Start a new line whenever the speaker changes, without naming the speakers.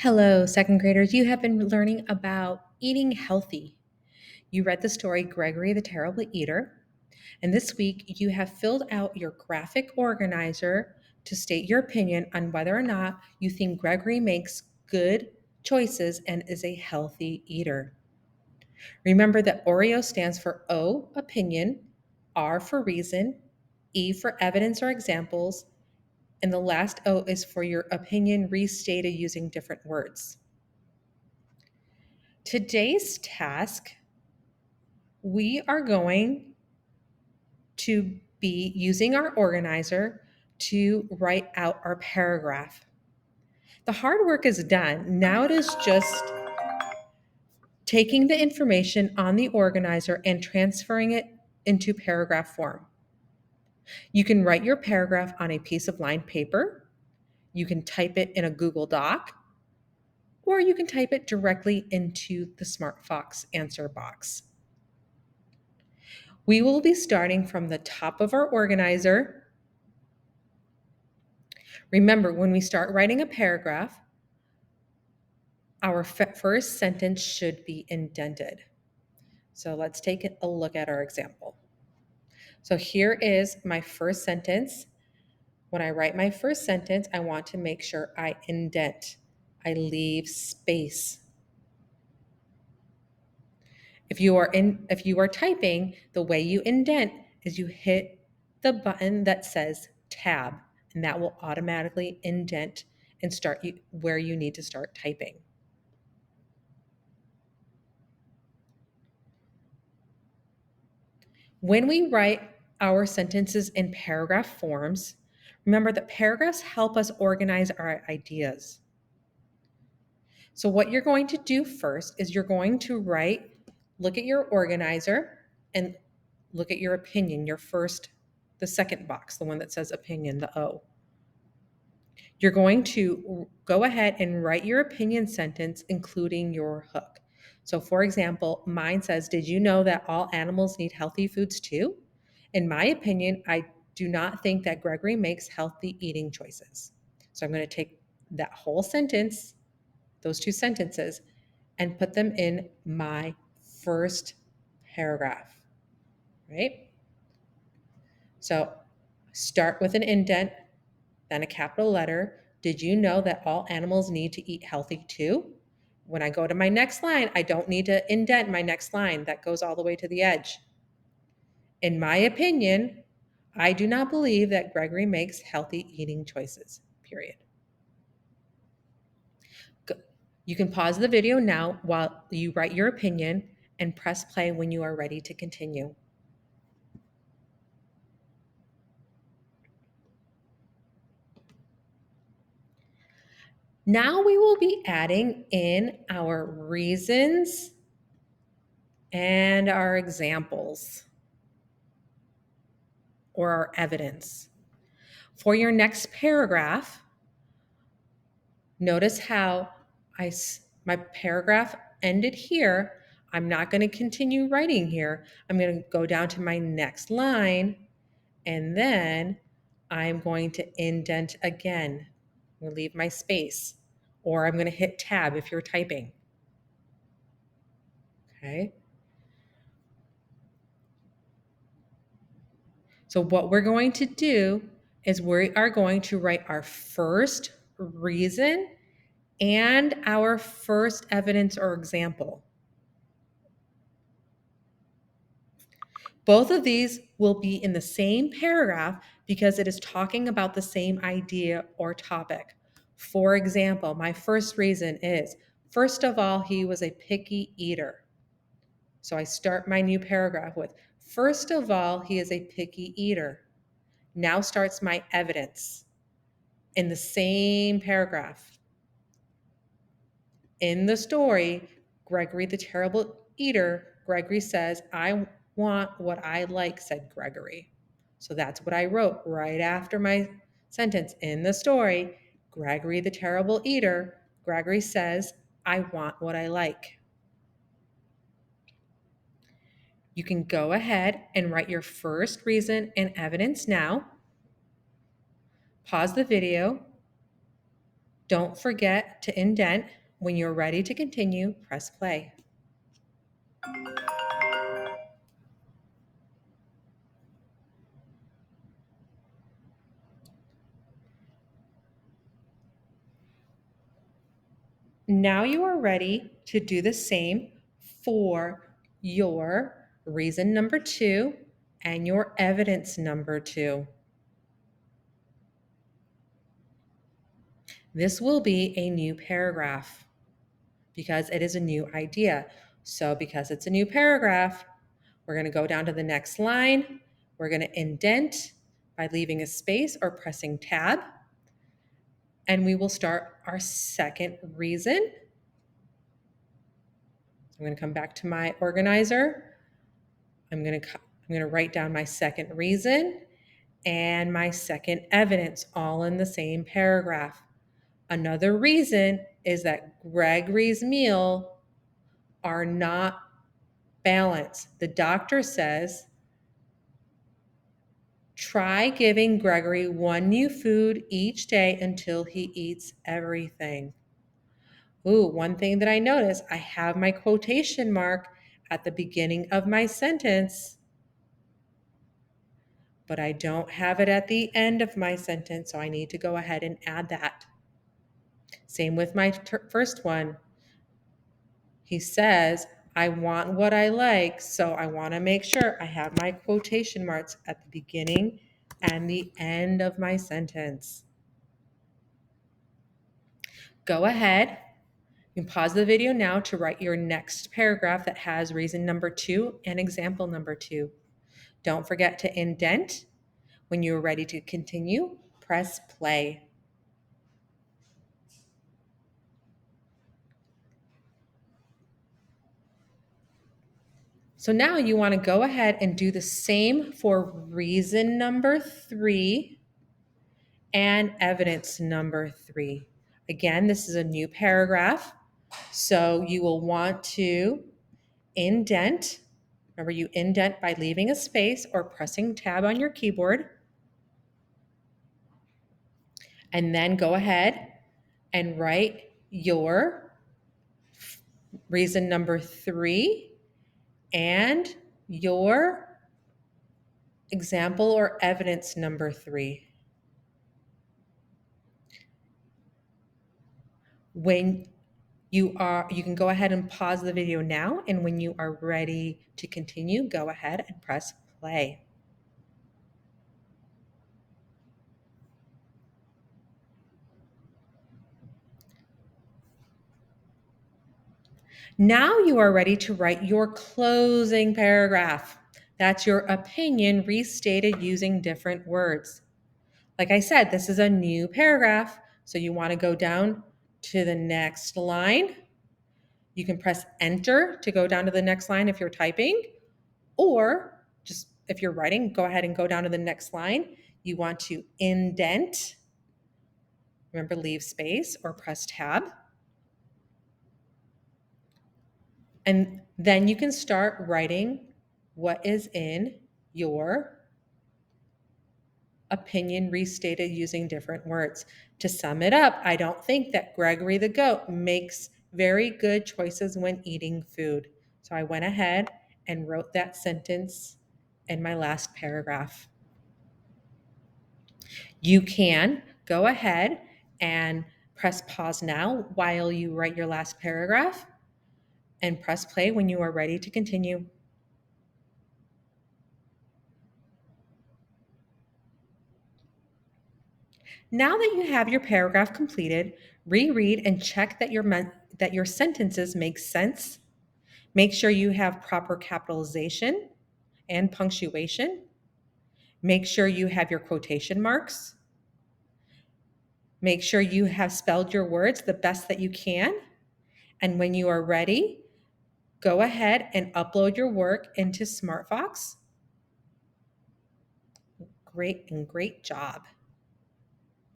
Hello, second graders. You have been learning about eating healthy. You read the story Gregory the Terrible Eater, and this week you have filled out your graphic organizer to state your opinion on whether or not you think Gregory makes good choices and is a healthy eater. Remember that OREO stands for O, opinion, R for reason, E for evidence or examples, and the last O is for your opinion restated using different words. Today's task, we are going to be using our organizer to write out our paragraph. The hard work is done. Now it is just taking the information on the organizer and transferring it into paragraph form. You can write your paragraph on a piece of lined paper. You can type it in a Google Doc, or you can type it directly into the SmartFox answer box. We will be starting from the top of our organizer. Remember, when we start writing a paragraph, our first sentence should be indented. So let's take a look at our example. So here is my first sentence. When I write my first sentence, I want to make sure I indent. I leave space. If you are typing, the way you indent is you hit the button that says tab, and that will automatically indent and start you where you need to start typing. When we write our sentences in paragraph forms, remember that paragraphs help us organize our ideas. So what you're going to do first is you're going to look at your organizer and look at your opinion, the second box, the one that says opinion, the O. You're going to go ahead and write your opinion sentence, including your hook. So for example, mine says, did you know that all animals need healthy foods too? In my opinion, I do not think that Gregory makes healthy eating choices. So I'm going to take that whole sentence, those two sentences, and put them in my first paragraph, right? So start with an indent, then a capital letter. Did you know that all animals need to eat healthy too? When I go to my next line, I don't need to indent my next line. That goes all the way to the edge. In my opinion, I do not believe that Gregory makes healthy eating choices, period. You can pause the video now while you write your opinion and press play when you are ready to continue. Now we will be adding in our reasons and our examples or our evidence. For your next paragraph, notice how my paragraph ended here. I'm not going to continue writing here. I'm going to go down to my next line, and then I'm going to indent again. I'm going to leave my space, or I'm going to hit tab if you're typing. Okay. So what we're going to do is we are going to write our first reason and our first evidence or example. Both of these will be in the same paragraph because it is talking about the same idea or topic. For example, my first reason is, first of all, he was a picky eater. So I start my new paragraph with, first of all, he is a picky eater. Now starts my evidence in the same paragraph. In the story, Gregory the Terrible Eater, Gregory says, I want what I like, said Gregory. So that's what I wrote right after my sentence. In the story, Gregory the Terrible Eater, Gregory says, I want what I like. You can go ahead and write your first reason and evidence now. Pause the video. Don't forget to indent. When you're ready to continue, press play. Now you are ready to do the same for your reason number 2 and your evidence number 2. This will be a new paragraph because it is a new idea. So because it's a new paragraph, we're going to go down to the next line. We're going to indent by leaving a space or pressing tab. And we will start our second reason. I'm going to come back to my organizer. I'm going to write down my second reason and my second evidence all in the same paragraph. Another reason is that Gregory's meal are not balanced. The doctor says, try giving Gregory one new food each day until he eats everything. Ooh, one thing that I noticed, I have my quotation mark at the beginning of my sentence, but I don't have it at the end of my sentence, so I need to go ahead and add that. Same with my first one. He says, I want what I like, so I want to make sure I have my quotation marks at the beginning and the end of my sentence. Go ahead. You can pause the video now to write your next paragraph that has reason number 2 and example number 2. Don't forget to indent. When you are ready to continue, press play. So now you want to go ahead and do the same for reason number 3 and evidence number 3. Again, this is a new paragraph, so you will want to indent. Remember, you indent by leaving a space or pressing tab on your keyboard. And then go ahead and write your reason number 3 and your example or evidence number 3. When you can go ahead and pause the video now, and when you are ready to continue, go ahead and press play. Now you are ready to write your closing paragraph. That's your opinion restated using different words. Like I said, this is a new paragraph, so you want to go down to the next line. You can press enter to go down to the next line if you're typing, or just if you're writing, go ahead and go down to the next line. You want to indent. Remember, leave space or press tab. And then you can start writing what is in your opinion restated using different words. To sum it up, I don't think that Gregory the goat makes very good choices when eating food. So I went ahead and wrote that sentence in my last paragraph. You can go ahead and press pause now while you write your last paragraph, and press play when you are ready to continue. Now that you have your paragraph completed, reread and check that your sentences make sense. Make sure you have proper capitalization and punctuation. Make sure you have your quotation marks. Make sure you have spelled your words the best that you can. And when you are ready, go ahead and upload your work into SmartFox. Great job.